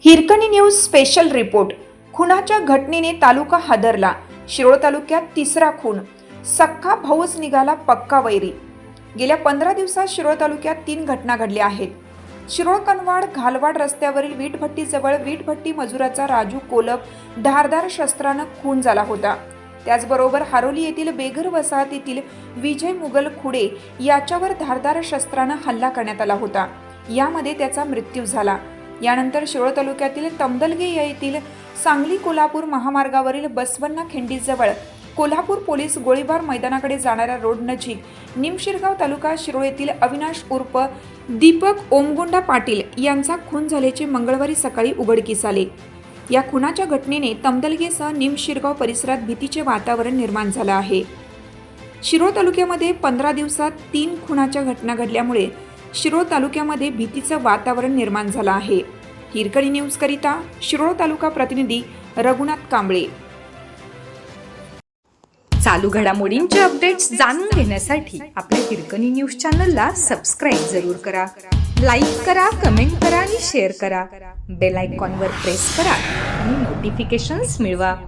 Hirkani news special report. खुनाच्या घटनेने तालुका हादरला। शिरोळ तालुक्यात तिसरा खून, सख्खा भाऊच निघाला पक्का वैरी। गेल्या 15 दिवसात शिरोळ तालुक्यात 3 घटना घडल्या आहेत। शिरोळ कनवाड घालवाड रस्त्यावरील वीटभट्टीजवळ वीटभट्टी मजुराचा राजू कोलप धारदार शस्त्रानं खून झाला होता। त्याचबरोबर हारोली येथील बेघर वसाहतीतील विजय मुगल खुडे याच्यावर धारदार शस्त्रानं हल्ला करण्यात आला होता। यामध्ये त्याचा मृत्यू झाला। यानंतर शिरोळ तालुक्यातील तमदलगे येथील सांगली कोल्हापूर महामार्गावरील बसवण्णा खिंडीजवळ कोल्हापूर पोलीस गोळीबार मैदानाकडे जाणाऱ्या रोड नजीक निमशिरगाव तालुका शिरोळ येथील अविनाश उर्फ दीपक ओमगुंडा पाटील यांचा खून झाल्याचे मंगळवारी सकाळी उघडकीस आले। या खुनाच्या घटनेने तमदलगेसह निमशिरगाव परिसरात भीतीचे वातावरण निर्माण झाले आहे। शिरोळ तालुक्यामध्ये 15 दिवसात 3 खुनाच्या घटना घडल्यामुळे शिरोळ तालुक्यामध्ये भीतीचं वातावरण निर्माण झालं आहे। हिरकणी न्यूज करिता शिरोळ तालुका प्रतिनिधी रघुनाथ कांबळे। चालू घडामोडींचे अपडेट्स जाणून घेण्यासाठी आपल्या हिरकणी न्यूज चॅनलला सबस्क्राईब जरूर करा, लाईक करा, कमेंट करा आणि शेअर करा। बेल आयकॉनवर प्रेस करा आणि नोटिफिकेशन्स मिळवा।